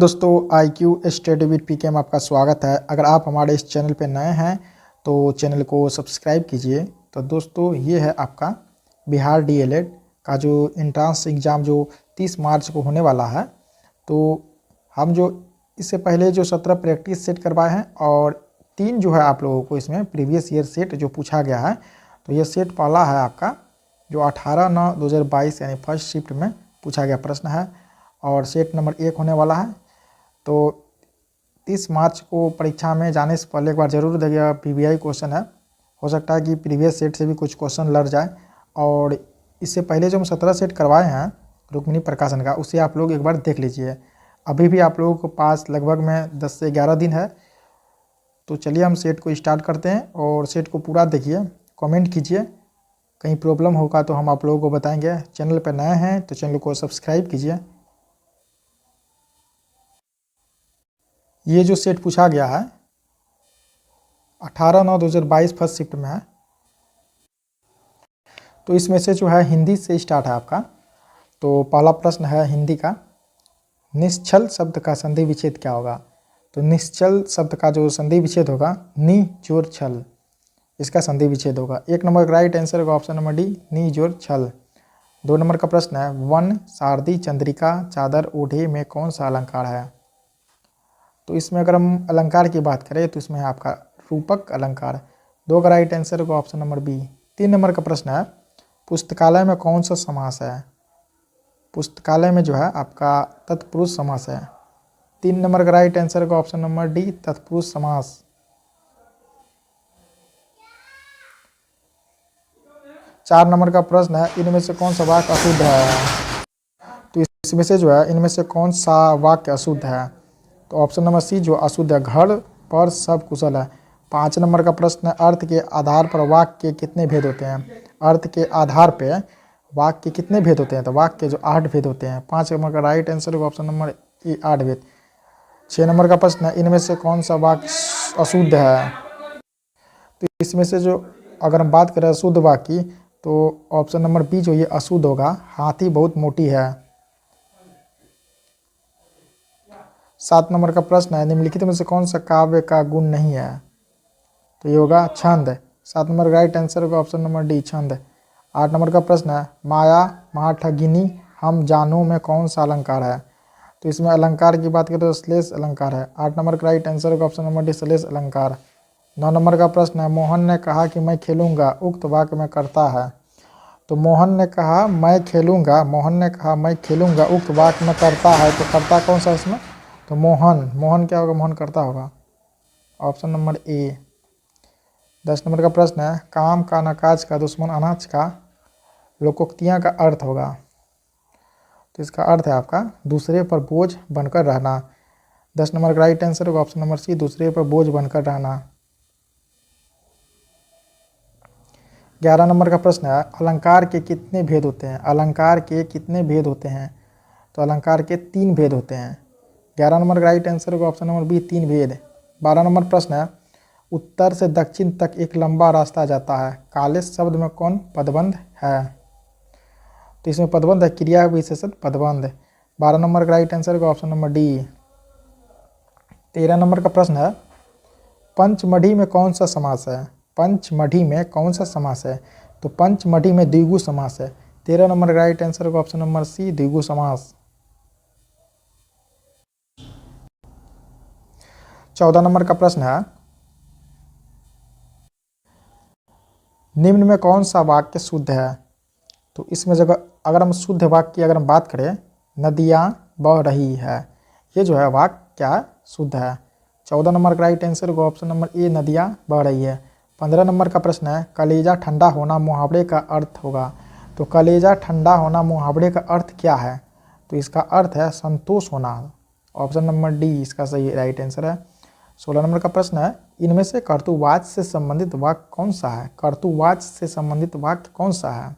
दोस्तों IQ study with पीके में आपका स्वागत है। अगर आप हमारे इस चैनल पे नए हैं तो चैनल को सब्सक्राइब कीजिए। तो दोस्तों ये है आपका बिहार डीएलएड का जो एंट्रेंस एग्ज़ाम जो 30 मार्च को होने वाला है। तो हम जो इससे पहले जो 17 प्रैक्टिस सेट करवाए हैं और 3 जो है आप लोगों को इसमें प्रीवियस ईयर सेट जो पूछा गया है। तो ये सेट पहला है आपका जो 18/9/2022 यानी फर्स्ट शिफ्ट में पूछा गया प्रश्न है और सेट नंबर 1 होने वाला है। तो 30 मार्च को परीक्षा में जाने से पहले एक बार ज़रूर देखिएगा। पीवीआई क्वेश्चन है, हो सकता है कि प्रीवियस सेट से भी कुछ क्वेश्चन लड़ जाए। और इससे पहले जो हम 17 सेट करवाए हैं रुक्मिणी प्रकाशन का, उसे आप लोग एक बार देख लीजिए। अभी भी आप लोगों के पास लगभग में 10 से 11 दिन है। तो चलिए हम सेट को स्टार्ट करते हैं और सेट को पूरा देखिए, कमेंट कीजिए। कहीं प्रॉब्लम होगा तो हम आप लोगों को बताएंगे। चैनल पर नए हैं तो चैनल को सब्सक्राइब कीजिए। ये जो सेट पूछा गया है 18/9/2022 फर्स्ट शिफ्ट में है। तो इसमें से जो है हिंदी से स्टार्ट है आपका। तो पहला प्रश्न है हिंदी का, निश्चल शब्द का संधि विच्छेद क्या होगा। तो निश्चल शब्द का जो संधि विच्छेद होगा नि जोर छल, इसका संधि विच्छेद होगा। 1 नंबर का राइट आंसर होगा ऑप्शन नंबर डी, नि जोर छल। 2 नंबर का प्रश्न है वन सारदी चंद्रिका चादर ओढ़े में कौन सा अलंकार है। तो इसमें अगर हम अलंकार की बात करें तो इसमें है आपका रूपक अलंकार। 2 का राइट आंसर होगा ऑप्शन नंबर बी। 3 नंबर का प्रश्न है पुस्तकालय में कौन सा समास है। पुस्तकालय में जो है आपका तत्पुरुष समास है। 3 नंबर का राइट आंसर होगा ऑप्शन नंबर डी, तत्पुरुष समास। 4 नंबर का प्रश्न है इनमें से कौन सा वाक्य अशुद्ध है। तो इसमें से जो है इनमें से कौन सा वाक्य अशुद्ध है। तो ऑप्शन नंबर सी जो अशुद्ध है, घर पर सब कुशल है। 5 नंबर का प्रश्न है अर्थ के आधार पर वाक्य के कितने भेद होते हैं। अर्थ के आधार पे वाक्य के कितने भेद होते हैं। तो वाक्य के जो 8 भेद होते हैं। 5 नंबर का राइट आंसर होगा ऑप्शन नंबर ए, 8 भेद। 6 नंबर का प्रश्न है इनमें से कौन सा वाक्य अशुद्ध है। तो इसमें से जो अगर हम बात करें अशुद्ध वाक्य तो ऑप्शन नंबर बी जो ये अशुद्ध होगा, हाथी बहुत मोटी है। 7 नंबर का प्रश्न है निम्नलिखित में से कौन सा काव्य का गुण नहीं है। तो ये होगा छंद। 7 नंबर का राइट आंसर होगा ऑप्शन नंबर डी, छंद। 8 नंबर का प्रश्न है माया महाठगिनी हम जानू में कौन सा अलंकार है। तो इसमें अलंकार की बात करें तो श्लेष अलंकार है। 8 नंबर का राइट आंसर होगा ऑप्शन नंबर डी, श्लेष अलंकार। 9 नंबर का प्रश्न है मोहन ने कहा कि मैं खेलूंगा उक्त वाक्य में करता है। तो मोहन ने कहा मैं खेलूंगा, मोहन ने कहा मैं खेलूंगा उक्त वाक्य में करता है। तो करता कौन सा इसमें। तो मोहन, मोहन क्या होगा, मोहन करता होगा, ऑप्शन नंबर ए। 10 नंबर का प्रश्न है काम का नकाज का दुश्मन अनाज का लोकोक्तियाँ का अर्थ होगा। तो इसका अर्थ है आपका दूसरे पर बोझ बनकर रहना। 10 नंबर का राइट आंसर होगा ऑप्शन नंबर सी, दूसरे पर बोझ बनकर रहना। 11 नंबर का प्रश्न है अलंकार के कितने भेद होते हैं। अलंकार के कितने भेद होते हैं। तो अलंकार के 3 भेद होते हैं। 11 नंबर का राइट आंसर होगा ऑप्शन नंबर बी, 3 भेद। 12 नंबर प्रश्न है उत्तर से दक्षिण तक एक लंबा रास्ता जाता है, काले शब्द में कौन पदबंध है। तो इसमें पदबंध है क्रिया विशेषण पदबंध। 12 नंबर का राइट आंसर होगा ऑप्शन नंबर डी। 13 नंबर का प्रश्न है पंचमढ़ी में कौन सा समास है। पंचमढ़ी में कौन सा समास है। तो पंचमढ़ी में द्विगु समास है। 13 नंबर का राइट आंसर होगा ऑप्शन नंबर सी, द्विगु समास। 14 नंबर का प्रश्न है निम्न में कौन सा वाक्य शुद्ध है। तो इसमें जगह अगर हम शुद्ध वाक्य की अगर हम बात करें नदियाँ बह रही है, ये जो है वाक्य क्या है, शुद्ध है। 14 नंबर का राइट आंसर होगा ऑप्शन नंबर ए, नदियाँ बह रही है। 15 नंबर का प्रश्न है कलेजा ठंडा होना मुहावरे का अर्थ होगा। तो कलेजा ठंडा होना मुहावरे का अर्थ क्या है। तो इसका अर्थ है संतोष होना, ऑप्शन नंबर डी इसका सही राइट आंसर है। 16 नंबर का प्रश्न है इनमें से कर्तुवाच्य से संबंधित वाक्य कौन सा है। कर्तुवाच्य से संबंधित वाक्य कौन सा है।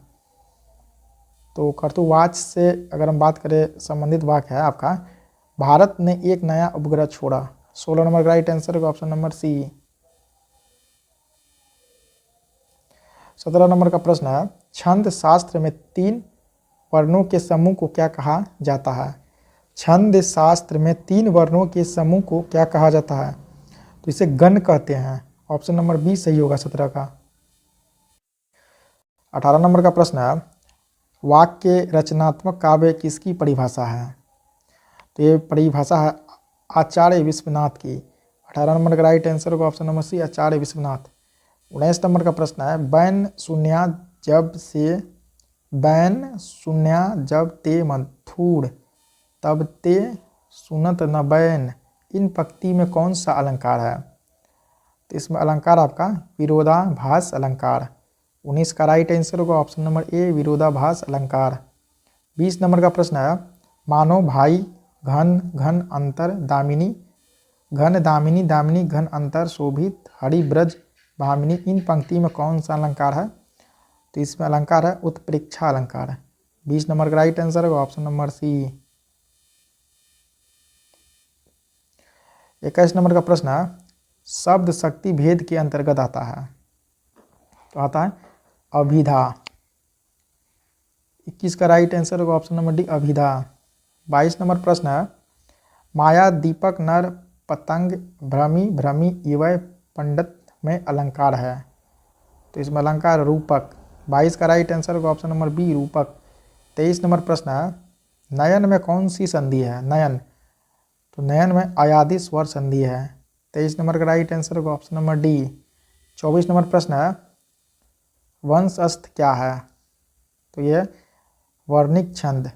तो कर्तुवाच्य से अगर हम बात करें संबंधित वाक्य है आपका भारत ने एक नया उपग्रह छोड़ा। 16 नंबर का राइट आंसर होगा ऑप्शन नंबर सी। 17 नंबर का प्रश्न है छंद शास्त्र में 3 वर्णों के समूह को क्या कहा जाता है। छंद शास्त्र में 3 वर्णों के समूह को क्या कहा जाता है? तो इसे गण कहते हैं। ऑप्शन नंबर बी सही होगा 17 का। 18 नंबर का प्रश्न है, वाक्य रचनात्मक काव्य किसकी परिभाषा है? तो ये परिभाषा है आचार्य विश्वनाथ की। 18 नंबर का राइट आंसर होगा ऑप्शन नंबर सी, आचार्य विश्वनाथ। 19 नंबर का प्रश्न है, बैन शून्या जब ते मथुर तब ते सुनत न बैन, इन पंक्ति में कौन सा अलंकार है? तो इसमें अलंकार आपका विरोधाभास अलंकार। 19 का राइट आंसर होगा ऑप्शन नंबर ए, विरोधाभास अलंकार। 20 नंबर का प्रश्न है, मानो भाई घन घन अंतर दामिनी, घन दामिनी दामिनी घन अंतर शोभित हरिब्रज भामिनी, इन पंक्ति में कौन सा अलंकार है? तो इसमें अलंकार है उत्प्रेक्षा अलंकार। 20 नंबर का राइट आंसर होगा ऑप्शन नंबर सी। 21 नंबर का प्रश्न है, शब्द शक्ति भेद के अंतर्गत आता है? तो आता है अभिधा। 21 का राइट आंसर होगा ऑप्शन नंबर डी, अभिधा। 22 नंबर प्रश्न है, माया दीपक नर पतंग भ्रमी भ्रमी इवय पंडित में अलंकार है? तो इसमें अलंकार रूपक। 22 का राइट आंसर होगा ऑप्शन नंबर बी, रूपक। 23 नंबर प्रश्न है, नयन में कौन सी संधि है? नयन, तो नयन में अयादि स्वर संधि है। 23 नंबर का राइट आंसर होगा ऑप्शन नंबर डी। 24 नंबर प्रश्न है, वंशस्थ क्या है? तो यह वर्णिक छंद।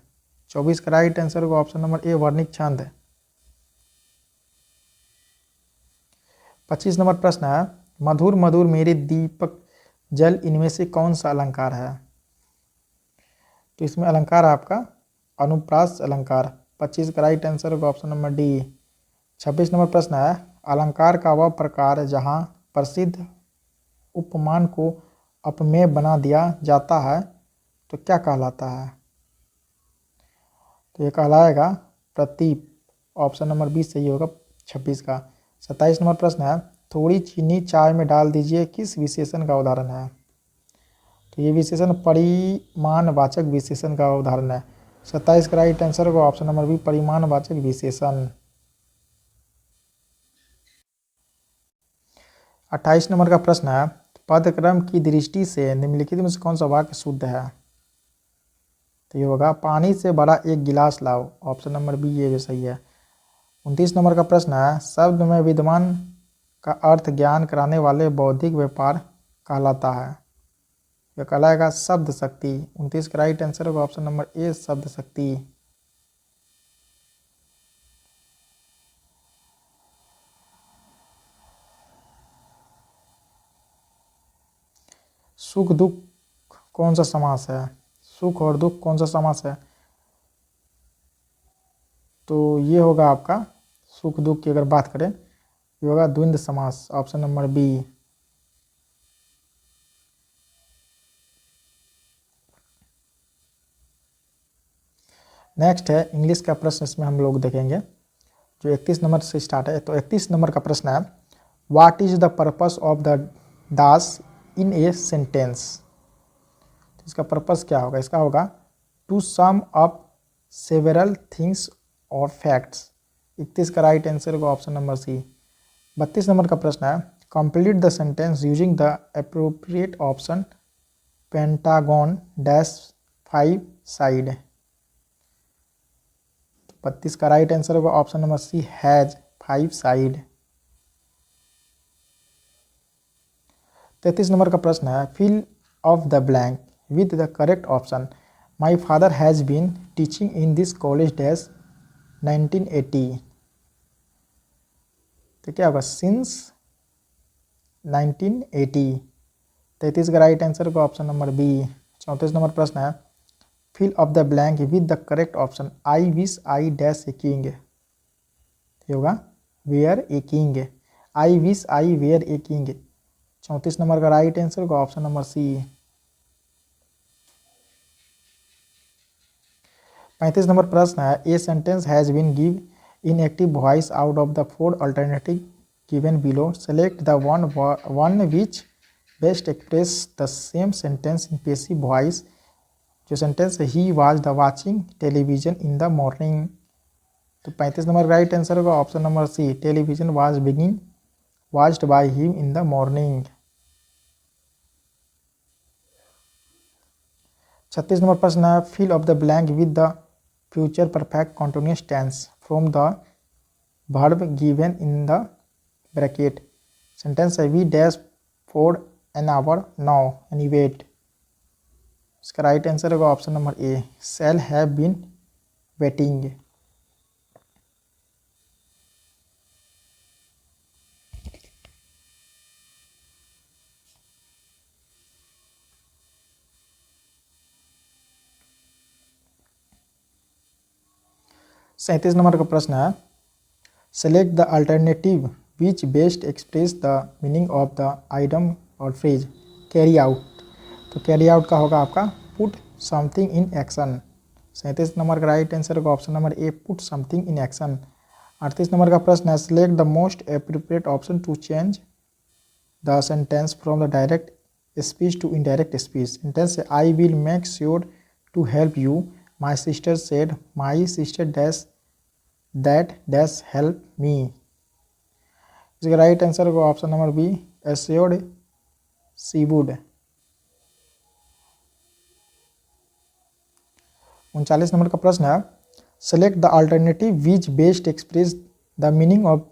24 का राइट आंसर होगा ऑप्शन नंबर ए, वर्णिक छंद। 25 नंबर प्रश्न है, मधुर मधुर मेरे दीपक जल, इनमें से कौन सा अलंकार है? तो इसमें अलंकार है आपका अनुप्रास अलंकार। 25 का राइट आंसर होगा ऑप्शन नंबर डी। 26 नंबर प्रश्न है, अलंकार का वह प्रकार जहाँ प्रसिद्ध उपमान को अपमेय बना दिया जाता है तो क्या कहलाता है? तो ये कहलाएगा प्रतीप। ऑप्शन नंबर बी सही होगा 26 का। 27 नंबर प्रश्न है, थोड़ी चीनी चाय में डाल दीजिए, किस विशेषण का उदाहरण है? तो ये विशेषण परिमाणवाचक विशेषण का उदाहरण है। 27 का राइट आंसर होगा ऑप्शन नंबर बी, परिमाणवाचक विशेषण। 28 नंबर का प्रश्न है, पदक्रम की दृष्टि से निम्नलिखित में से कौन सा वाक्य शुद्ध है? तो ये होगा पानी से भरा एक गिलास लाओ। ऑप्शन नंबर बी ये भी सही है। 29 नंबर का प्रश्न है, शब्द में विद्यमान का अर्थ ज्ञान कराने वाले बौद्धिक व्यापार कहलाता है? यह कहलाएगा शब्द शक्ति। 29 का राइट आंसर होगा ऑप्शन नंबर ए, शब्द शक्ति। सुख दुख कौन सा समास है? सुख और दुख कौन सा समास है? तो ये होगा आपका सुख दुख की अगर बात करें, ये होगा द्वंद्व समास। Option number B. नेक्स्ट है इंग्लिश का प्रश्न, इसमें हम लोग देखेंगे जो 31 नंबर से स्टार्ट है। तो 31 नंबर का प्रश्न है, what is the purpose of the dash in a sentence? तो इसका पर्पस क्या होगा? इसका होगा to sum up several things और फैक्ट्स। 31 का राइट आंसर होगा ऑप्शन नंबर सी। 32 नंबर का प्रश्न है, complete the sentence using the appropriate option pentagon dash 5 side. 32 का राइट आंसर होगा option number C, has 5 side. 33 number का प्रश्न है, fill of the blank with the correct option. My father has been teaching in this college dash 1980। तो क्या होगा? Since 1980। 33 का right answer होगा ऑप्शन नंबर बी। 34 नंबर प्रश्न है, fill of the blank with the correct option. I wish I dash a king. ये होगा were a king. I wish I were a king. 34 number का right answer होगा option number C. 35 number प्रश्न है, a sentence has been give in active voice out of the 4 alternative given below. Select the one which best express the same sentence in passive voice. जो sentence है, he was the watching television in the morning. तो 35 number right answer होगा option number C, television was being watched by him in the morning. 36 number प्रश्न है, fill of the blank with the future perfect continuous tense from the verb given in the bracket. Sentence है, we dash for an hour now any wait. इसका right answer होगा option number A, shall have been waiting. सैंतीस number का प्रश्न है, select the alternative which best express the meaning of the item और phrase carry out. तो carry out का होगा आपका put something in action. 37 number का राइट आंसर होगा option number A, put something in action. 38 number का प्रश्न है, select the most appropriate option to change the sentence from the direct speech to indirect speech. Sentence है, I will make sure to help you, my sister said, my sister dash that dash help me. इसका right answer होगा option number B, assured she would. 39 number का प्रश्न है, select the alternative which best express the meaning of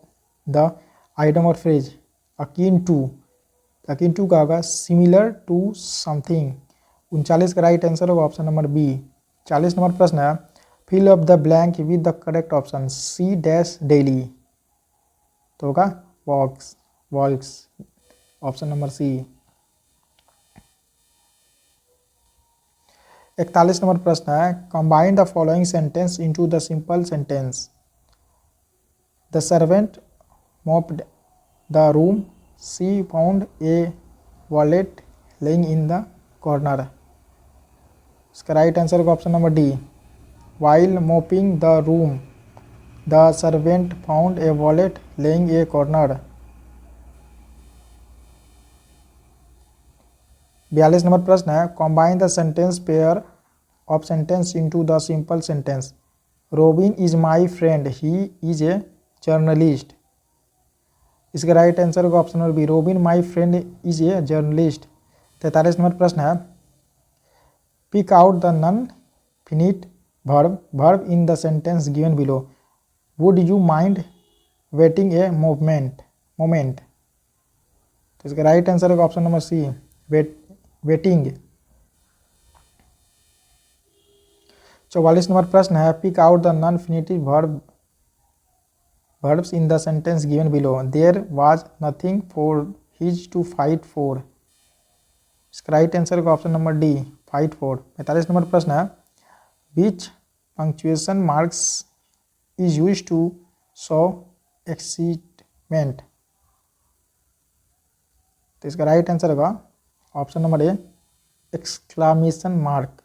the item और phrase akin to का होगा similar to something. 39 का right answer होगा ऑप्शन नंबर बी। 40 नंबर प्रश्न है, fill up the blank with the correct option, she dash daily. तो होगा walks option number C. 41 number प्रश्न है, combine the following sentence into the simple sentence, the servant mopped the room, she found a wallet lying in the corner. इसका right answer होगा option number D, while mopping the room the servant found a wallet lying a corner. 42 number प्रश्न है, combine the sentence pair of sentence into the simple sentence, Robin is my friend, he is a journalist. इसका right answer होगा option number B, Robin my friend is a journalist. 43 number प्रश्न है, pick out the non finite verb in the sentence given below, would you mind waiting a moment। तो इसका right answer होगा option number C, waiting. 44 number प्रश्न है, pick out the non finitive verbs in the sentence given below, there was nothing for his to fight for। इसका right answer होगा option number D, fight for. 45 number प्रश्न है, which punctuation marks is used to show excitement। तो इसका right answer होगा option number A, exclamation mark.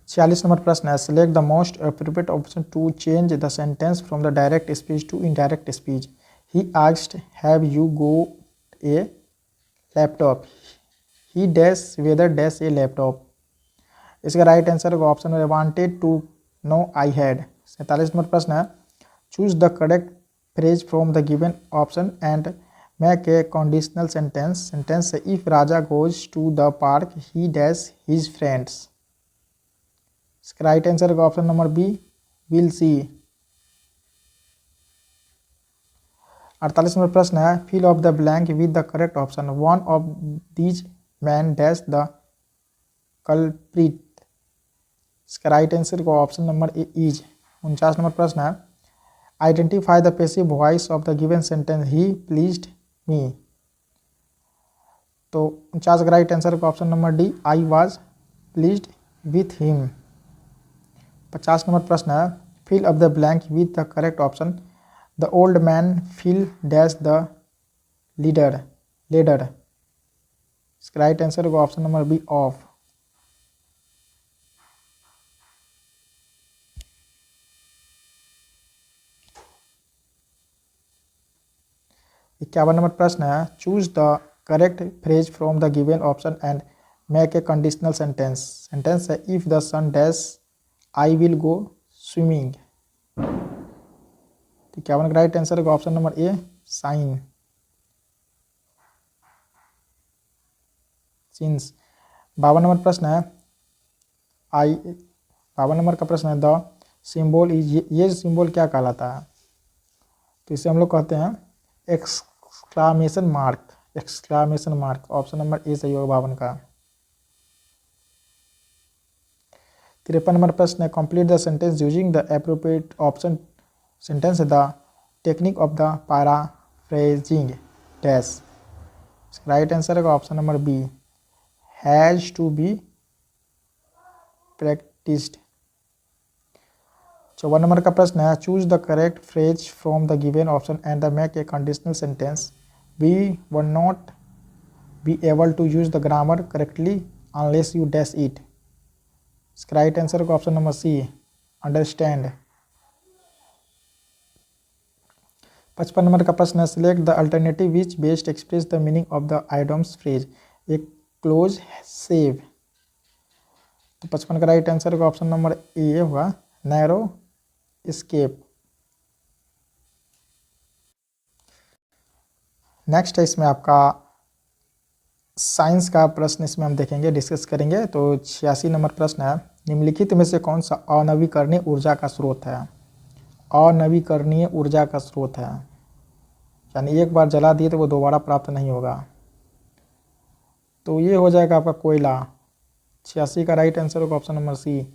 46 number प्रश्न है, select the most appropriate option to change the sentence from the direct speech to indirect speech. He asked have you got a laptop, he dash whether dash a laptop. इसका right answer होगा option number wanted to know I had. 47 number प्रश्न है, choose the correct phrase from the given option and make a conditional sentence. Sentence है, if Raja goes to the park he dash his friends. इसका right answer होगा option number B, will see. 48 number प्रश्न है, fill of the blank with the correct option, one of these man dash the culprit. इसका right answer को option number A is. 49 number प्रश्न है, identify the passive voice of the given sentence, he pleased me. तो 49 का right answer को option number D, I was pleased with him. 50 number प्रश्न है, fill of the blank with the correct option, the old man fill dash the leader. इसका right answer होगा option number B, of. इक्यावन number प्रश्न है, choose the correct phrase from the given option and make a conditional sentence. Sentence है if the sun dash I will go swimming. तो क्या बनेगा right answer होगा option number A shines. 52 number प्रश्न है 52 number का प्रश्न है द सिंबल इज, ये सिंबल क्या कहलाता है? तो इसे हम लोग कहते हैं exclamation mark. Exclamation mark option number A सही होगा 52 का। 53 नंबर प्रश्न है complete the sentence using the appropriate option. Sentence है the technique of the paraphrasing dash. Right answer होगा option number B has to be practised. 54 number का प्रश्न है choose the correct phrase from the given option and the make a conditional sentence. We were not be able to use the grammar correctly unless you dash it. इसका right answer होगा option number C understand. 55 number का प्रश्न है select the alternative which best express the meaning of the idioms phrase. एक close shave. तो 55 का right answer होगा option number A होगा नैरो एस्केप। नेक्स्ट है इसमें आपका साइंस का प्रश्न, इसमें हम देखेंगे डिस्कस करेंगे। तो 86 नंबर प्रश्न है निम्नलिखित में से कौन सा अनवीकरणीय ऊर्जा का स्रोत है? अनवीकरणीय ऊर्जा का स्रोत है यानी एक बार जला दिए तो वो दोबारा प्राप्त नहीं होगा। तो ये हो जाएगा आपका कोयला। 86 का राइट आंसर होगा ऑप्शन नंबर सी।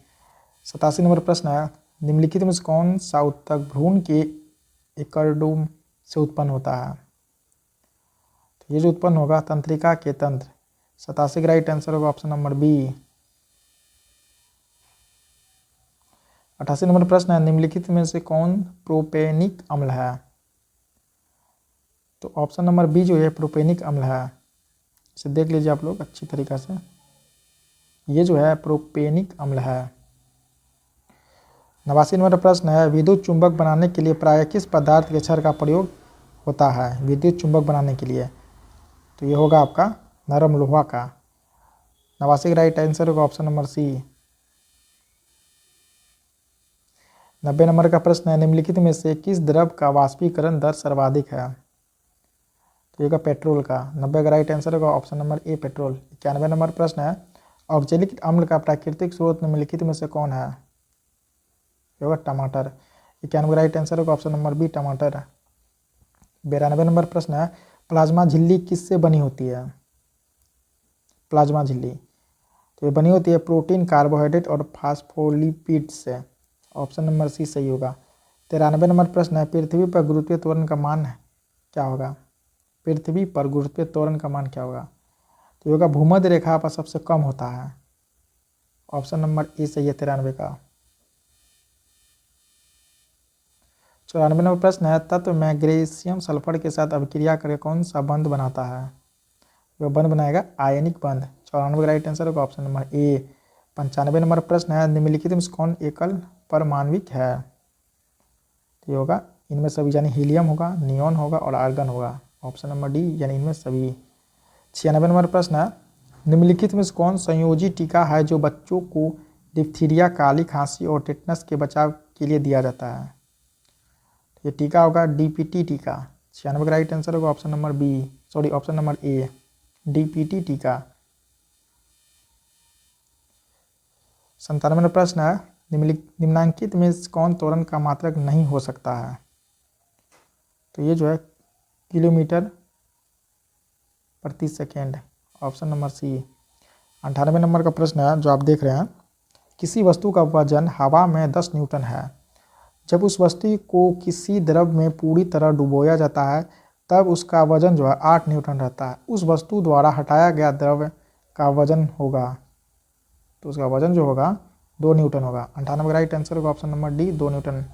87 नंबर प्रश्न है निम्नलिखित में से कौन सा उत्तक भ्रूण के एंडोडर्म से उत्पन्न होता है? तो ये जो उत्पन्न होगा तंत्रिका के तंत्र। 87 का राइट आंसर होगा ऑप्शन नंबर बी। 88 नंबर प्रश्न है निम्नलिखित में से कौन प्रोपेनिक अम्ल है? तो ऑप्शन नंबर बी जो है प्रोपेनिक अम्ल है। इसे देख लीजिए आप लोग अच्छी तरीक़ा से, ये जो है प्रोपेनिक अम्ल है। 89 नंबर प्रश्न है विद्युत चुंबक बनाने के लिए प्रायः किस पदार्थ के क्षार का प्रयोग होता है? विद्युत चुंबक बनाने के लिए तो ये होगा आपका नरम लोहा का। 89 का राइट आंसर होगा ऑप्शन नंबर सी। 90 नंबर का प्रश्न है निम्नलिखित में से किस द्रव का वाष्पीकरण दर सर्वाधिक है? तो ये पेट्रोल का। 90 का राइट आंसर होगा ऑप्शन नंबर ए पेट्रोल। 91 नंबर प्रश्न है ऑक्जेलिक अम्ल का प्राकृतिक स्रोत निम्नलिखित में से कौन है? ये होगा टमाटर। 91 का राइट आंसर होगा ऑप्शन नंबर बी टमाटर। 92 नंबर प्रश्न है प्लाज्मा झिल्ली किससे बनी होती है? प्लाज्मा झिल्ली तो ये बनी होती है प्रोटीन, कार्बोहाइड्रेट और फास्फोलिपिड से। ऑप्शन नंबर सी सही होगा। 93 नंबर प्रश्न है पृथ्वी पर गुरुत्वीय त्वरण का मान क्या होगा? पृथ्वी पर गुरुत्वीय त्वरण का मान क्या होगा? तो ये होगा भूमध्य रेखा पर सबसे कम होता है। ऑप्शन नंबर ए सही है 93 का। 94 नंबर प्रश्न है तत्व मैग्नीशियम सल्फर के साथ अभिक्रिया करके कौन सा बंध बनाता है? वह बंध बनाएगा आयनिक बंध। 94 का राइट आंसर होगा ऑप्शन नंबर ए। 95 नंबर प्रश्न है निम्नलिखित में कौन एकल परमाणविक है? तो ये होगा इनमें सभी यानी हीलियम होगा, नियॉन होगा और आर्गन होगा। ऑप्शन नंबर डी यानी इनमें सभी। 96 नंबर प्रश्न है निम्नलिखित में कौन संयोजी टीका है जो बच्चों को डिप्थीरिया, काली खांसी और टेटनस के बचाव के लिए दिया जाता है? ये टीका होगा डीपीटी टीका। 96 का राइट आंसर होगा option number B, sorry option number A DPT टीका। 97 नंबर प्रश्न है निम्नांकित में कौन त्वरण का मात्रक नहीं हो सकता है? तो ये जो है किलोमीटर प्रति सेकेंड। Option number C. 98 नंबर का प्रश्न है जो आप देख रहे हैं किसी वस्तु का वजन हवा में 10 न्यूटन है। जब उस वस्तु को किसी द्रव में पूरी तरह डुबोया जाता है तब उसका वजन जो है 8 न्यूटन रहता है। उस वस्तु द्वारा हटाया गया द्रव का वजन होगा, तो उसका वजन जो होगा 2 न्यूटन होगा। 98 का राइट आंसर होगा option number D 2 Newton.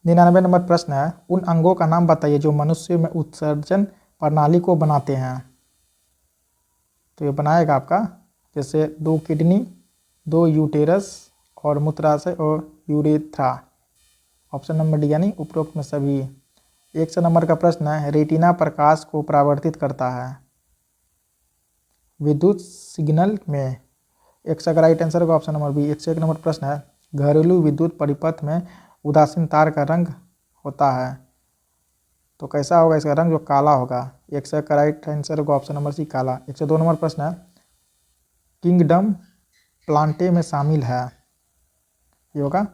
99 number प्रश्न है उन अंगों का नाम बताइए जो मनुष्य में उत्सर्जन प्रणाली को बनाते हैं। तो ये बनाएगा आपका जैसे 2 किडनी, 2 यूटेरस और मूत्राशय और यूरेथ्रा। ऑप्शन नंबर डी यानी उपरोक्त में सभी। 100 नंबर का प्रश्न है, रेटिना प्रकाश को परावर्तित करता है विद्युत सिग्नल में। 100 का राइट आंसर होगा ऑप्शन नंबर बी। 101 नंबर प्रश्न है, घरेलू विद्युत परिपथ में उदासीन तार का रंग होता है, तो कैसा होगा इसका रंग? जो काला होगा। 100 का राइट आंसर होगा ऑप्शन नंबर सी, काला। 102 नंबर प्रश्न है, किंगडम प्लांटे में शामिल है, ये होगा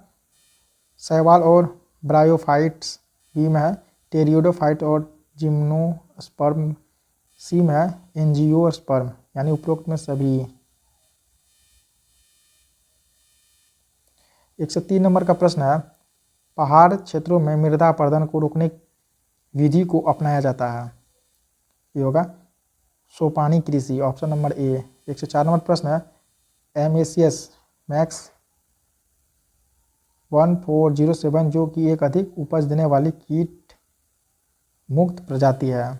शैवाल और ब्रायोफाइट्स। बी में है टेरियोडोफाइट और जिम्नोस्पर्म। सी में है एंजियोस्पर्म, यानी उपरोक्त में सभी। 103 नंबर का प्रश्न है, पहाड़ क्षेत्रों में मृदा अपरदन को रोकने विधि को अपनाया जाता है, ये होगा सोपानी कृषि, ऑप्शन नंबर ए। 104 नंबर प्रश्न है, एमेसियस मैक्स 1407 जो कि एक अधिक उपज देने वाली कीट मुक्त प्रजाति है,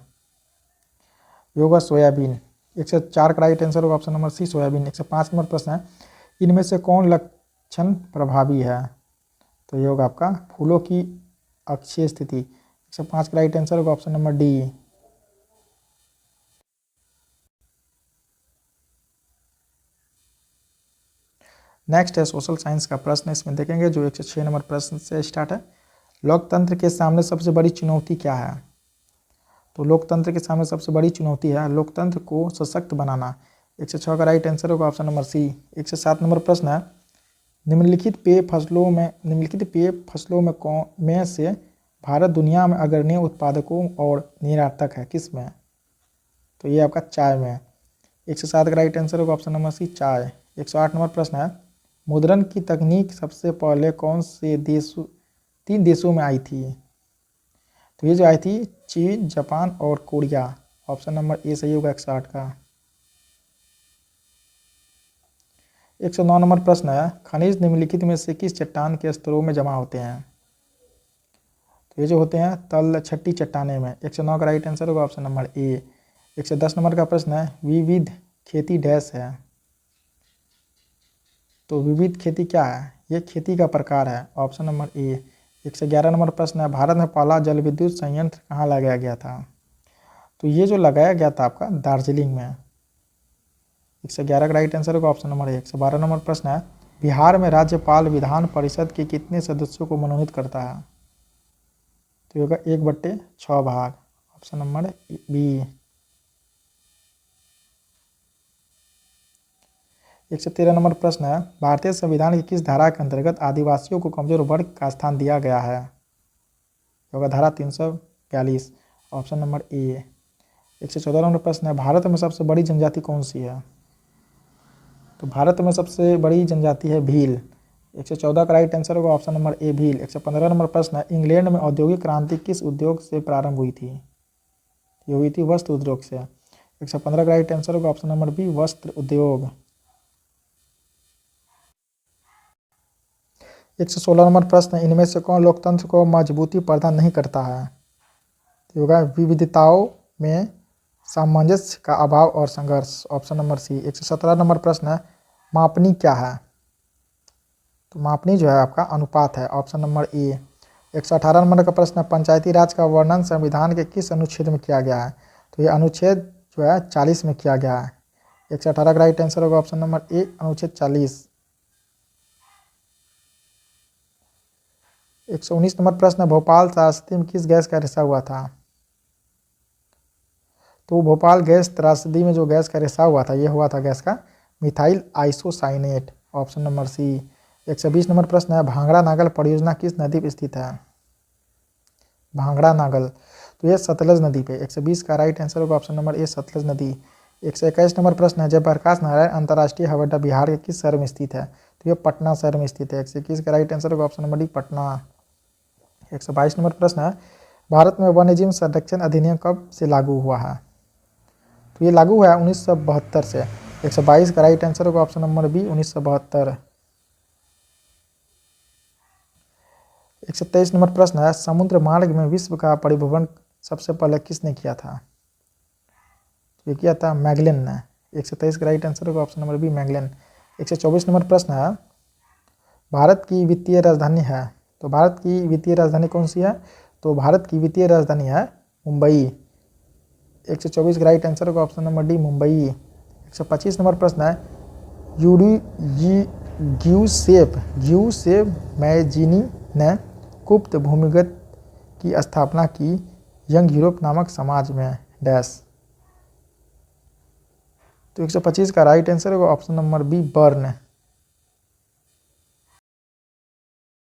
ये होगा सोयाबीन। 104 का राइट आंसर होगा option number C, soybean. 105 number प्रश्न है, इनमें से कौन लक्षण प्रभावी है, तो ये होगा आपका फूलों की अक्षीय स्थिति। 105 का राइट आंसर होगा ऑप्शन नंबर डी। नेक्स्ट है सोशल साइंस का प्रश्न, इसमें देखेंगे जो 106 नंबर प्रश्न से स्टार्ट है, लोकतंत्र के सामने सबसे बड़ी चुनौती क्या है? तो लोकतंत्र के सामने सबसे बड़ी चुनौती है लोकतंत्र को सशक्त बनाना। 106 का राइट आंसर होगा ऑप्शन नंबर सी। 107 नंबर प्रश्न है, निम्नलिखित पेय फसलों में से भारत दुनिया में अग्रणी उत्पादकों और निर्यातक है, किस में? तो ये आपका चाय में। 107 का राइट आंसर होगा ऑप्शन नंबर सी, चाय। 108 नंबर प्रश्न है, मुद्रण की तकनीक सबसे पहले कौन से 3 देशों में आई थी? तो ये जो आई थी चीन, जापान और कोरिया, ऑप्शन नंबर ए सही होगा 108 का। 109 नंबर प्रश्न है, खनिज निम्नलिखित में से किस चट्टान के स्तरों में जमा होते हैं? तो ये जो होते हैं तल छठी चट्टाने में। 109 का राइट आंसर होगा ऑप्शन नंबर ए। 110 नंबर का प्रश्न है, विविध खेती डैश है, तो विविध खेती क्या है? ये खेती का प्रकार है, ऑप्शन नंबर ए। 111 नंबर प्रश्न है, भारत में पहला जल विद्युत संयंत्र कहाँ लगाया गया था? तो ये जो लगाया गया था आपका दार्जिलिंग में। 111 का राइट आंसर होगा ऑप्शन नंबर ए। 112 नंबर प्रश्न है, बिहार में राज्यपाल विधान परिषद के कितने सदस्यों को मनोनीत करता है? तो ये होगा 1/6 भाग, ऑप्शन नंबर बी। 113 नंबर प्रश्न है, भारतीय संविधान की किस धारा के अंतर्गत आदिवासियों को कमजोर वर्ग का स्थान दिया गया है? होगा धारा 342, ऑप्शन नंबर ए। 114 नंबर प्रश्न है, भारत में सबसे बड़ी जनजाति कौन सी है? तो भारत में सबसे बड़ी जनजाति है भील। 114 का राइट आंसर होगा ऑप्शन नंबर ए, भील। 115 नंबर प्रश्न है, इंग्लैंड में औद्योगिक क्रांति किस उद्योग से प्रारंभ हुई थी? ये हुई थी वस्त्र उद्योग से। 115 का राइट आंसर होगा ऑप्शन नंबर बी, वस्त्र उद्योग। 116 नंबर प्रश्न है, इनमें से कौन लोकतंत्र को मजबूती प्रदान नहीं करता है? तो होगा विविधताओं में सामंजस्य का अभाव और संघर्ष, ऑप्शन नंबर सी। 117 नंबर प्रश्न है, मापनी क्या है? तो मापनी जो है आपका अनुपात है, ऑप्शन नंबर ए। 118 नंबर का प्रश्न है, पंचायती राज का वर्णन संविधान के किस अनुच्छेद में किया गया है? तो ये अनुच्छेद जो है 40 में किया गया है। 118 का राइट आंसर होगा ऑप्शन नंबर ए, अनुच्छेद 40। 119 नंबर प्रश्न है, भोपाल त्रासदी में किस गैस का रिसा हुआ था? तो भोपाल गैस त्रासदी में जो गैस का रिसाव हुआ था, ये हुआ था गैस का methyl isocyanate, option number C. 120 number प्रश्न है, भांगड़ा नागल परियोजना किस नदी पर स्थित है? भांगड़ा नागल, तो ये सतलज नदी पे। 120 का राइट आंसर होगा ऑप्शन नंबर ए, सतलज नदी। 121 नंबर प्रश्न है, जयप्रकाश नारायण अंतर्राष्ट्रीय हवाई अड्डा बिहार के किस शहर में स्थित है? तो ये पटना शहर में स्थित है। 121 का राइट आंसर होगा option number D, Patna. 122 number प्रश्न है, भारत में वन्यजीव संरक्षण अधिनियम कब से लागू हुआ है? तो ये लागू हुआ है 1972 से। 122 का राइट आंसर होगा ऑप्शन नंबर बी, 1972। 123 नंबर प्रश्न है, समुद्र मार्ग में विश्व का परिभ्रमण सबसे पहले किसने किया था? तो ये किया था मैगलन ने। 123 का राइट आंसर होगा option number B, Magellan. 124 number प्रश्न है, भारत की वित्तीय राजधानी है, तो भारत की वित्तीय राजधानी कौन सी है? तो भारत की वित्तीय राजधानी है मुंबई। 124 का राइट आंसर होगा option number D Mumbai. 125 number प्रश्न है ग्यूसेप मैजिनी ने गुप्त भूमिगत की स्थापना की यंग यूरोप नामक समाज में डैश। तो 125 का राइट आंसर होगा ऑप्शन नंबर बी बर्न।